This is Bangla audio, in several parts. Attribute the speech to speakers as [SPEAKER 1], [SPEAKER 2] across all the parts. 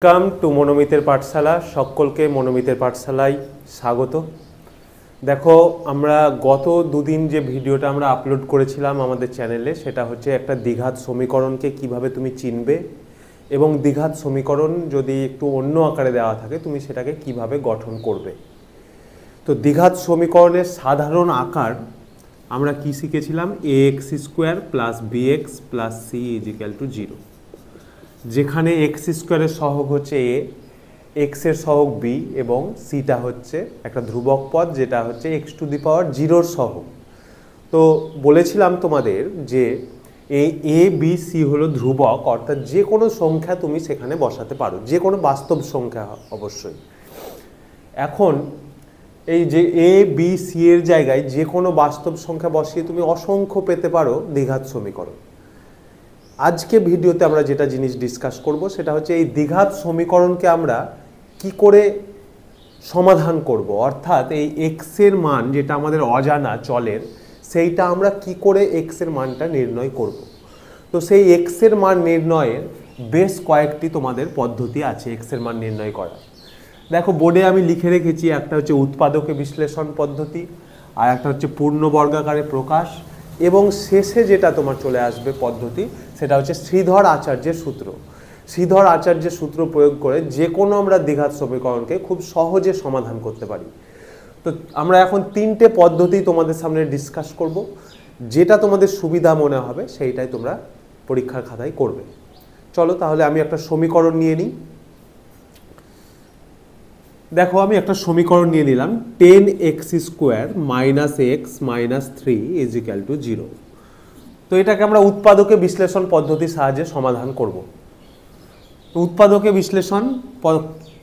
[SPEAKER 1] ওয়েলকাম টু মনোমিতের পাঠশালা। সকলকে মনোমিতের পাঠশালায় স্বাগত। দেখো, আমরা গত দুদিন যে ভিডিওটা আমরা আপলোড করেছিলাম আমাদের চ্যানেলে, সেটা হচ্ছে একটা দ্বিঘাত সমীকরণকে কিভাবে তুমি চিনবে এবং দ্বিঘাত সমীকরণ যদি একটু অন্য আকারে দেওয়া থাকে তুমি সেটাকে কিভাবে গঠন করবে। তো দ্বিঘাত সমীকরণের সাধারণ আকার আমরা কি শিখেছিলাম? ax square plus bx plus c is equal to 0, যেখানে এক্স স্কোয়ারের সহগ হচ্ছে এ, এক্স এর সহগ বি এবং সিটা হচ্ছে একটা ধ্রুবক পদ যেটা হচ্ছে এক্স টু দি পাওয়ার 0-র সহগ। তো বলেছিলাম তোমাদের যে এই এ বি সি হলো ধ্রুবক, অর্থাৎ যে কোনো সংখ্যা তুমি সেখানে বসাতে পারো, যে কোনো বাস্তব সংখ্যা অবশ্যই। এখন এই যে এ বি সি এর জায়গায় যে কোনো বাস্তব সংখ্যা বসিয়ে তুমি অসংখ্য পেতে পারো দ্বিঘাত সমীকরণ। আজকে ভিডিওতে আমরা যেটা জিনিস ডিসকাস করব সেটা হচ্ছে এই দ্বিঘাত সমীকরণকে আমরা কি করে সমাধান করব, অর্থাৎ এই এক্স এর মান যেটা আমাদের অজানা চলের, সেইটা আমরা কি করে এক্স এর মানটা নির্ণয় করব। তো সেই এক্স এর মান নির্ণয়ের বেশ কয়েকটি তোমাদের পদ্ধতি আছে এক্স এর মান নির্ণয় করার। দেখো, বোর্ডে আমি লিখে রেখেছি, একটা হচ্ছে উৎপাদকে বিশ্লেষণ পদ্ধতি, আর একটা হচ্ছে পূর্ণ বর্গাকারে প্রকাশ, এবং শেষে যেটা তোমার চলে আসবে পদ্ধতি সেটা হচ্ছে শ্রীধর আচার্যের সূত্র। শ্রীধর আচার্যের সূত্র প্রয়োগ করে যে কোনো আমরা দ্বিঘাত সমীকরণকে খুব সহজে সমাধান করতে পারি। তো আমরা এখন তিনটে পদ্ধতি তোমাদের সামনে ডিসকাস করব, যেটা তোমাদের সুবিধা মনে হবে সেইটাই তোমরা পরীক্ষার খাতায় করবে। চলো তাহলে আমি একটা সমীকরণ নিয়ে নিই। দেখো, আমি একটা সমীকরণ নিয়ে নিলাম, 10x square minus x minus 3 is equal to 0। তো এটাকে আমরা উৎপাদকে বিশ্লেষণ পদ্ধতির সাহায্যে সমাধান করব। উৎপাদকে বিশ্লেষণ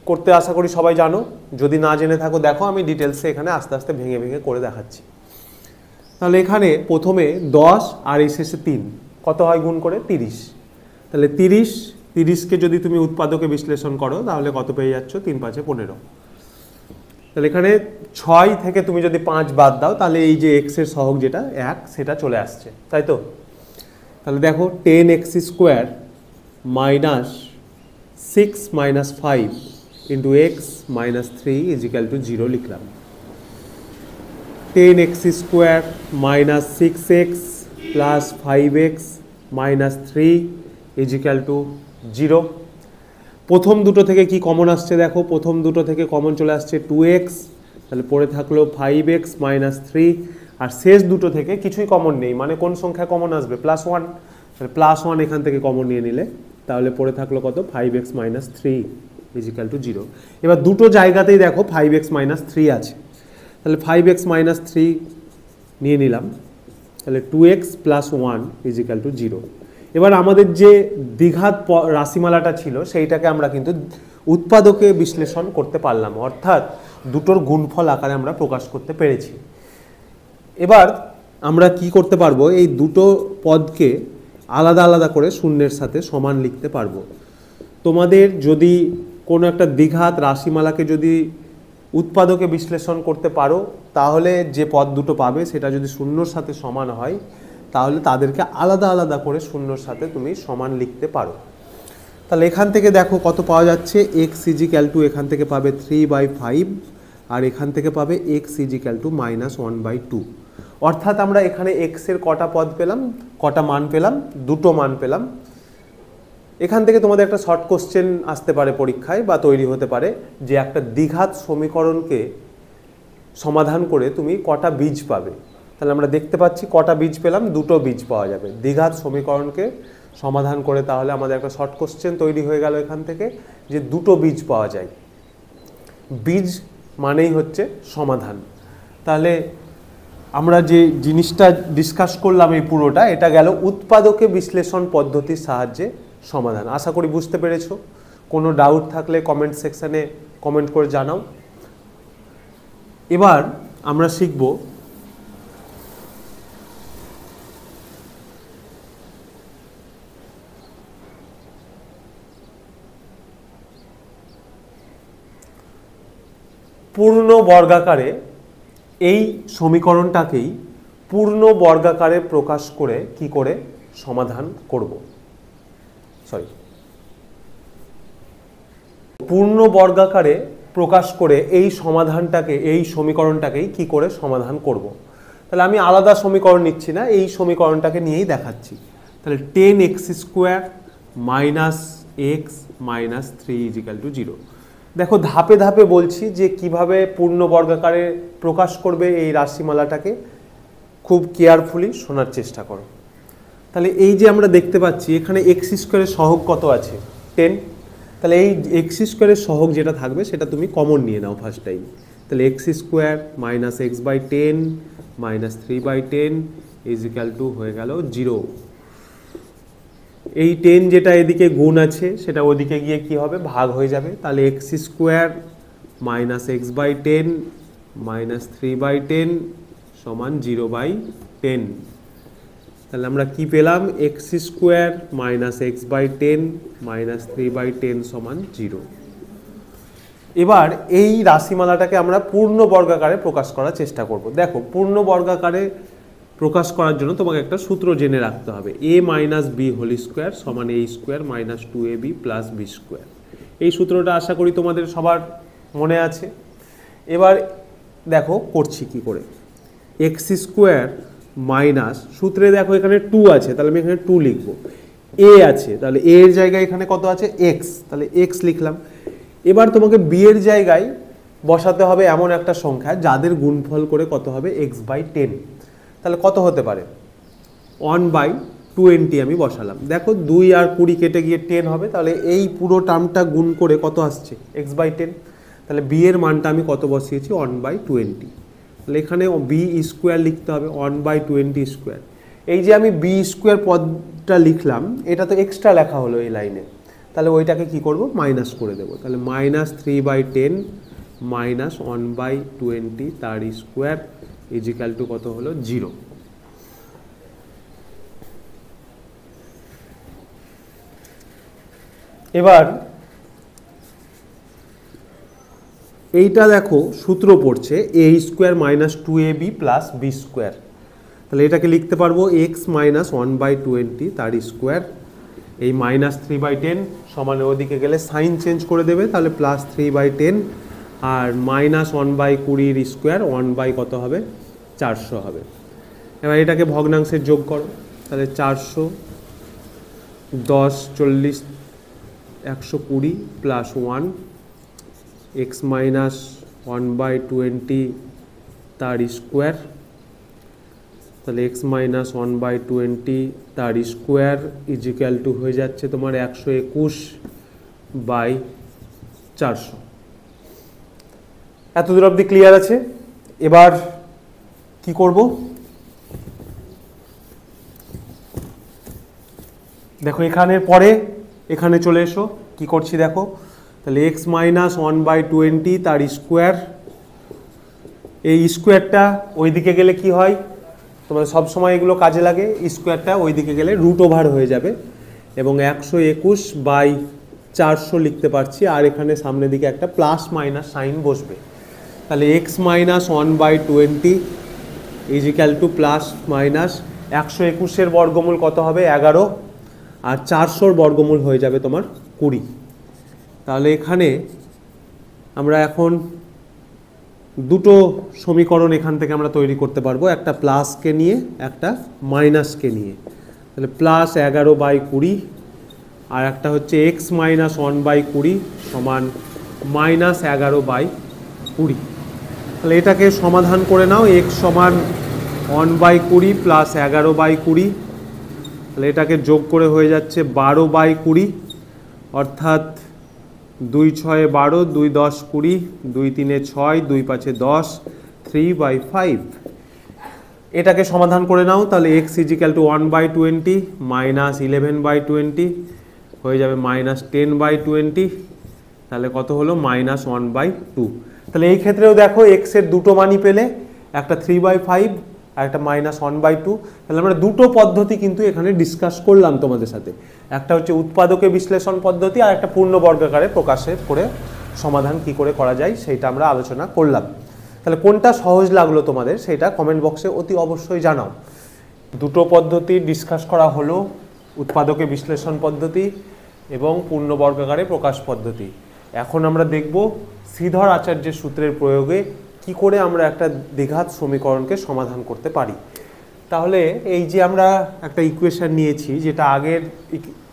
[SPEAKER 1] করতে আশা করি সবাই জানো, যদি না জেনে থাকো দেখো আমি ডিটেলসে এখানে আস্তে আস্তে ভেঙে ভেঙে করে দেখাচ্ছি। তাহলে এখানে প্রথমে 10 আর এই শেষে 3, কত হয় গুণ করে? 30। তাহলে 30কে যদি তুমি উৎপাদকে বিশ্লেষণ করো তাহলে কত পেয়ে যাচ্ছ? 3 5 15। তাহলে এখানে 6 থেকে তুমি যদি 5 বাদ দাও তাহলে এই যে এক্স এর সহগ যেটা 1 সেটা চলে আসছে, তাই তো? তাহলে দেখো 10x square minus 6 minus 5 into x minus 3 is equal to 0 লিখলাম। 10x square minus 6x plus 5x minus 3 is equal to 0। প্রথম দুটো থেকে কি কমন আসছে? দেখো, প্রথম দুটো থেকে কমন চলে আসছে 2x, তাহলে পড়ে থাকলো 5x মাইনাস 3, আর শেষ দুটো থেকে কিছুই কমন নেই, মানে কোন সংখ্যা কমন আসবে? +1, তাহলে +1 এখান থেকে কমন নিয়ে নিলে তাহলে পড়ে থাকলো কত? 5x minus 3 is equal to 0। এবার দুটো জায়গাতেই দেখো 5x মাইনাস 3 আছে, তাহলে 5x মাইনাস 3 নিয়ে নিলাম, তাহলে 2x প্লাস 1 ইজিক্যাল টু 0। এবার আমাদের যে দ্বিঘাত রাশিমালাটা ছিল সেইটাকে আমরা কিন্তু উৎপাদকে বিশ্লেষণ করতে পারলাম, অর্থাৎ দুটোর গুণফল আকারে আমরা প্রকাশ করতে পেরেছি। এবার আমরা কি করতে পারবো? এই দুটো পদকে আলাদা আলাদা করে শূন্যের সাথে সমান লিখতে পারবো। তোমাদের যদি কোনো একটা দ্বিঘাত রাশিমালাকে যদি উৎপাদকে বিশ্লেষণ করতে পারো তাহলে যে পদ দুটো পাবে সেটা যদি শূন্যর সাথে সমান হয় তাহলে তাদেরকে আলাদা আলাদা করে শূন্যর সাথে তুমি সমান লিখতে পারো। তাহলে এখান থেকে দেখো কত পাওয়া যাচ্ছে? এক্স ইজিক্যাল টু এখান থেকে পাবে 3/5, আর এখান থেকে পাবে এক্স ইজিক্যাল টু -1/2। অর্থাৎ আমরা এখানে এক্স এর কটা পদ পেলাম, কটা মান পেলাম? দুটো মান পেলাম। এখান থেকে তোমাদের একটা শর্ট কোশ্চেন আসতে পারে পরীক্ষায় বা তৈরি হতে পারে যে একটা দ্বিঘাত সমীকরণকে সমাধান করে তুমি কটা বীজ পাবে। তাহলে আমরা দেখতে পাচ্ছি কটা বীজ পেলাম? দুটো বীজ পাওয়া যাবে দ্বিঘাত সমীকরণকে সমাধান করে। তাহলে আমাদের একটা শর্ট কোশ্চেন তৈরি হয়ে গেল এখান থেকে যে দুটো বীজ পাওয়া যায়। বীজ মানেই হচ্ছে সমাধান। তাহলে আমরা যে জিনিসটা ডিসকাস করলাম এই পুরোটা, এটা গেল উৎপাদকে বিশ্লেষণ পদ্ধতির সাহায্যে সমাধান। আশা করি বুঝতে পেরেছো। কোনো ডাউট থাকলে কমেন্ট সেকশানে কমেন্ট করে জানাও। এবার আমরা শিখব পূর্ণ বর্গাকারে এই সমীকরণটাকেই পূর্ণ বর্গাকারে প্রকাশ করে কি করে সমাধান করব। পূর্ণ বর্গাকারে প্রকাশ করে এই সমাধানটাকে, এই সমীকরণটাকেই কি করে সমাধান করব। তাহলে আমি আলাদা সমীকরণ নিচ্ছি না, এই সমীকরণটাকে নিয়েই দেখাচ্ছি। তাহলে 10x square minus x minus 3 = 0। দেখো ধাপে ধাপে বলছি যে কিভাবে পূর্ণ বর্গাকারে প্রকাশ করবে এই রাশিমালাটাকে, খুব কেয়ারফুলি শোনার চেষ্টা করো। তাহলে এই যে আমরা দেখতে পাচ্ছি এখানে এক্স স্কোয়ারের সহগ কত আছে, 10। তাহলে এই এক্স স্কোয়ারের সহগ যেটা থাকবে সেটা তুমি কমন নিয়ে নাও ফার্স্ট টাইম। তাহলে x square minus x/10 minus 3/10 = হয়ে গেল 0। এই 10 যেটা এদিকে গুণ আছে সেটা ওদিকে গিয়ে কি হবে, ভাগ হয়ে যাবে। তাহলে x square minus x/10 minus 3/10 সমান 0/10। তাহলে আমরা কি পেলাম, x square minus x/10 minus 3/10 সমান 0। এবার এই রাশিমালাটাকে আমরা পূর্ণ বর্গাকারে প্রকাশ করার চেষ্টা করব। দেখো পূর্ণ বর্গাকারে প্রকাশ করার জন্য তোমাকে একটা সূত্র জেনে রাখতে হবে, a minus B whole square সমান a square minus 2ab plus B square. এই সূত্রটা আশা করি তোমাদের সবার মনে আছে। এবার দেখো করছি কি করে, এক্স স্কোয়ার মাইনাস, সূত্রে দেখো এখানে 2 আছে, তাহলে আমি এখানে 2 লিখবো। a আছে, তাহলে a এর জায়গায় এখানে কত আছে, x, তাহলে x লিখলাম। এবার তোমাকে b এর জায়গায় বসাতে হবে এমন একটা সংখ্যা যাদের গুণফল করে কত হবে, x/10। তাহলে কত হতে পারে, 1/20 আমি বসালাম। দেখো 2 আর 20 কেটে গিয়ে 10 হবে, তাহলে এই পুরো টার্মটা গুণ করে কত আসছে, x/10। তাহলে b এর মানটা আমি কত বসিয়েছি, 1/20। তাহলে এখানে বি স্কোয়ার লিখতে হবে, 1/20 স্কোয়ার। এই যে আমি বি স্কোয়ার পদটা লিখলাম, এটা তো এক্সট্রা লেখা হলো এই লাইনে, তাহলে ওইটাকে কি করব, মাইনাস করে দেবো। তাহলে মাইনাস 3/10 মাইনাস 1/20 তার স্কোয়ার = কত হলো, 0। এবার এইটা দেখো সূত্র পড়ছে a square minus 2ab plus B square. তাহলে এটাকে লিখতে পারবো x মাইনাস 1/20 তার স্কোয়ার, এই মাইনাস 3/10 সমান ওদিকে গেলে সাইন চেঞ্জ করে দেবে, তাহলে প্লাস 3/10 আর মাইনাস 1/20 স্কোয়ার 1 কত হবে, 400 হবে। এবার এটাকে ভগ্নাংশের যোগ করো, তাহলে 400 10 40 120 প্লাস 1 x মাইনাস 1/20 তার স্কোয়ার, তাহলে x মাইনাস 1/20 তার স্কোয়ার = হয়ে যাচ্ছে তোমার 121/400। এত দূর অবধি ক্লিয়ার আছে? এবার কি করব, দেখো এখানে পরে এখানে চলে এসো, কি করছি দেখো। তাহলে x মাইনাস 1/20 তার স্কোয়ার, এই স্কোয়ারটা ওইদিকে গেলে কি হয়, তোমাদের সবসময় এগুলো কাজে লাগে, স্কোয়ারটা ওইদিকে গেলে √ওভার হয়ে যাবে এবং 121/400 লিখতে পারছি। আর এখানে সামনের দিকে একটা প্লাস মাইনাস সাইন বসবে। তাহলে x মাইনাস 1/20 = প্লাস মাইনাস 121-এর বর্গমূল কত হবে, 11, আর 400-র বর্গমূল হয়ে যাবে তোমার 20। তাহলে এখানে আমরা এখন দুটো সমীকরণ এখান থেকে আমরা তৈরি করতে পারবো, একটা প্লাসকে নিয়ে একটা মাইনাসকে নিয়ে। তাহলে প্লাস 11/20 আর একটা হচ্ছে x মাইনাস 1/20 সমান মাইনাস 11/20। তাহলে এটাকে সমাধান করে নাও, x সমান 1/20 প্লাস 11/20, তাহলে এটাকে যোগ করে হয়ে যাচ্ছে 12/20, অর্থাৎ 2 6 12, 2 10 20, 2 3 6, 2 5 10, 3/5। এটাকে সমাধান করে নাও, তাহলে x = 1/20 মাইনাস 11/20 হয়ে যাবে মাইনাস 10/20, তাহলে কত হলো, মাইনাস 1/2। তাহলে এই ক্ষেত্রেও দেখো x এর দুটো মানই পেলে, একটা 3/5 আর একটা মাইনাস 1/2। তাহলে আমরা দুটো পদ্ধতি কিন্তু এখানে ডিসকাস করলাম তোমাদের সাথে, একটা হচ্ছে উৎপাদকে বিশ্লেষণ পদ্ধতি আর একটা পূর্ণ বর্গাকারে প্রকাশের করে সমাধান কি করে করা যায় সেইটা আমরা আলোচনা করলাম। তাহলে কোনটা সহজ লাগলো তোমাদের সেটা কমেন্ট বক্সে অতি অবশ্যই জানাও। দুটো পদ্ধতি ডিসকাস করা হলো, উৎপাদকে বিশ্লেষণ পদ্ধতি এবং পূর্ণ বর্গাকারে প্রকাশ পদ্ধতি। এখন আমরা দেখব শ্রীধর আচার্যের সূত্রের প্রয়োগে কি করে আমরা একটা দ্বিঘাত সমীকরণকে সমাধান করতে পারি। তাহলে এই যে আমরা একটা ইকুয়েশন নিয়েছি, যেটা আগের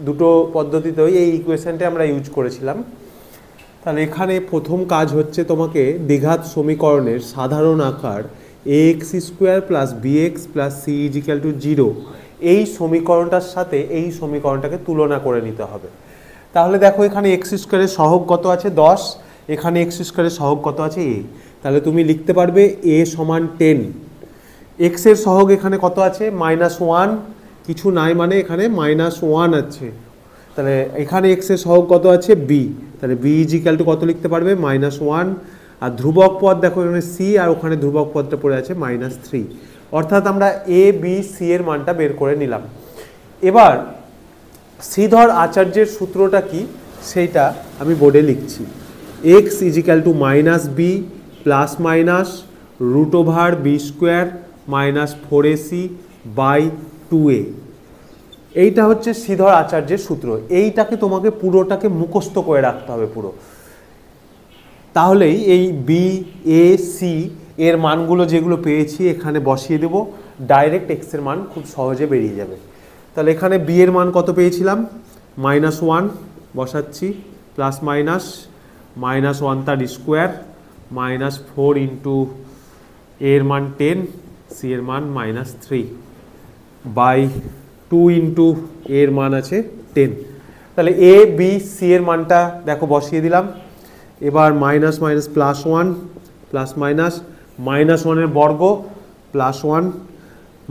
[SPEAKER 1] দুটো পদ্ধতিতেও এই ইকুয়েশনটা আমরা ইউজ করেছিলাম। তাহলে এখানে প্রথম কাজ হচ্ছে তোমাকে দ্বিঘাত সমীকরণের সাধারণ আকার ax² plus bx plus c = 0 এই সমীকরণটার সাথে এই সমীকরণটাকে তুলনা করে নিতে হবে। তাহলে দেখো এখানে x² এর সহগ কত আছে 10, এখানে x² এর সহগ কত আছে a। তাহলে তুমি লিখতে পারবে a সমান 10। x এর সহগ এখানে কত আছে -1, কিছু নাই মানে এখানে -1 আছে। তাহলে এখানে x এর সহগ কত আছে b, তাহলে b = কত লিখতে পারবে -1। আর ধ্রুবক পদ দেখো এখানে c, আর ওখানে ধ্রুবক পদটা পড়ে আছে -3। অর্থাৎ আমরা a b c এর মানটা বের করে নিলাম। এবার শ্রীধর আচার্যের সূত্রটা কি সেইটা আমি বোর্ডে লিখছি। x = -b plus minus √b² -4ac/2a। এইটা হচ্ছে শ্রীধর আচার্যের সূত্র। এইটাকে তোমাকে পুরোটাকে মুখস্থ করে রাখতে হবে পুরো, তাহলেই এই বি এ সি এর মানগুলো যেগুলো পেয়েছি এখানে বসিয়ে দেব, ডাইরেক্ট এক্স এর মান খুব সহজে বেরিয়ে যাবে। তাহলে এখানে বি এর মান কত পেয়েছিলাম -1 বসাচ্ছি, প্লাস মাইনাস -1 তার স্কোয়ার -4 ইন্টু এর মান 10, সি এর মান -3/2 ইন্টু এর মান আছে 10। তাহলে এ বি সি এর মানটা দেখো বসিয়ে দিলাম। এবার মাইনাস মাইনাস +1 প্লাস মাইনাস -1 এর বর্গ +1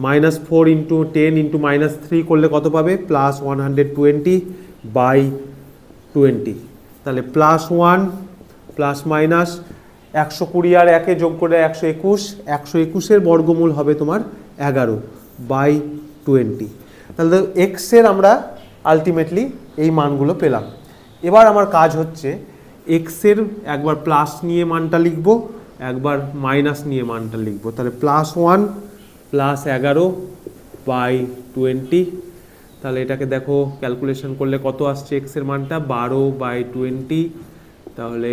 [SPEAKER 1] -4 ইন্টু 10 ইন্টু -3 করলে কত পাবে +120/20। তাহলে +1 প্লাস মাইনাস 120 আর 1 যোগ করে 121, 121 এর বর্গমূল হবে তোমার 11/20। তাহলে এক্স এর আমরা আলটিমেটলি এই মানগুলো পেলাম। এবার আমার কাজ হচ্ছে এক্স এর একবার প্লাস নিয়ে মানটা লিখব, একবার মাইনাস নিয়ে মানটা লিখব। তাহলে +1 প্লাস 11/20। তাহলে এটাকে দেখো ক্যালকুলেশন করলে কত আসছে এক্স এর মানটা 12/20, তাহলে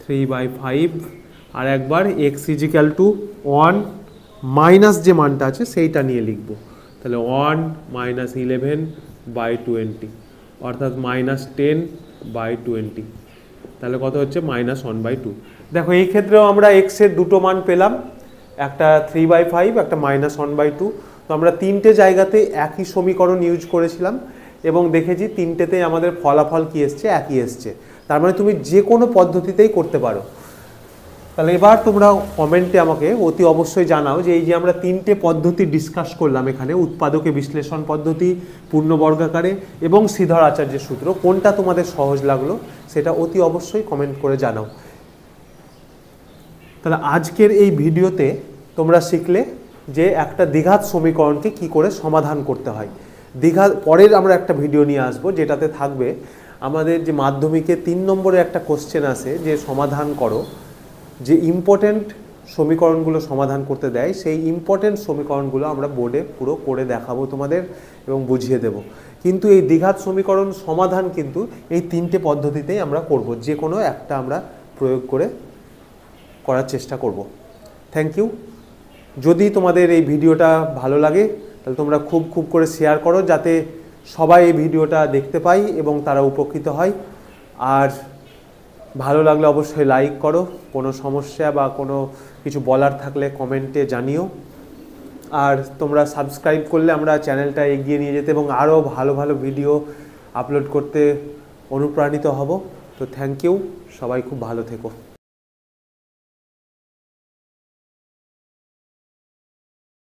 [SPEAKER 1] 3/5। আর একবার x = 1 মাইনাস যে মানটা আছে সেইটা নিয়ে লিখব। তাহলে 1 - 11/20 অর্থাৎ -10/20। তাহলে কত হচ্ছে -1/2। দেখো এই ক্ষেত্রেও আমরা x এর দুটো মান পেলাম, একটা 3/5 একটা -1/2। তো আমরা তিনটে জায়গাতে একই সমীকরণ ইউজ করেছিলাম এবং দেখেছি তিনটেতেই আমাদের ফলাফল কি এসছে, একই এসছে। তার মানে তুমি যে কোনো পদ্ধতিতেই করতে পারো। তাহলে এবার তোমরা কমেন্টে আমাকে অতি অবশ্যই জানাও যে এই যে আমরা তিনটে পদ্ধতি ডিসকাস করলাম এখানে, উৎপাদকে বিশ্লেষণ পদ্ধতি, পূর্ণবর্গাকারে এবং শ্রীধর আচার্যের সূত্র, কোনটা তোমাদের সহজ লাগলো সেটা অতি অবশ্যই কমেন্ট করে জানাও। তাহলে আজকের এই ভিডিওতে তোমরা শিখলে যে একটা দ্বিঘাত সমীকরণকে কি করে সমাধান করতে হয়। পরের আমরা একটা ভিডিও নিয়ে আসবো যেটাতে থাকবে আমাদের যে মাধ্যমিকে 3 নম্বরে একটা কোশ্চেন আছে যে সমাধান করো, যে ইম্পর্টেন্ট সমীকরণগুলো সমাধান করতে দেয় সেই ইম্পর্টেন্ট সমীকরণগুলো আমরা বোর্ডে পুরো করে দেখাবো তোমাদের এবং বুঝিয়ে দেব। কিন্তু এই দ্বিঘাত সমীকরণ সমাধান কিন্তু এই তিনটে পদ্ধতিতেই আমরা করব, যে কোনো একটা আমরা প্রয়োগ করে করার চেষ্টা করব। Thank you. যদি তোমাদের এই ভিডিওটা ভালো লাগে তাহলে তোমরা খুব করে শেয়ার করো, যাতে সবাই এই ভিডিওটা দেখতে পায় এবং তারা উপকৃত হয়। আর ভালো লাগলে অবশ্যই লাইক করো, কোনো সমস্যা বা কোনো কিছু বলার থাকলে কমেন্টে জানিও। আর তোমরা সাবস্ক্রাইব করলে আমরা চ্যানেলটা এগিয়ে নিয়ে যেতে এবং আরও ভালো ভালো ভিডিও আপলোড করতে অনুপ্রাণিত হব। তো থ্যাংক ইউ, সবাই খুব ভালো থেকো।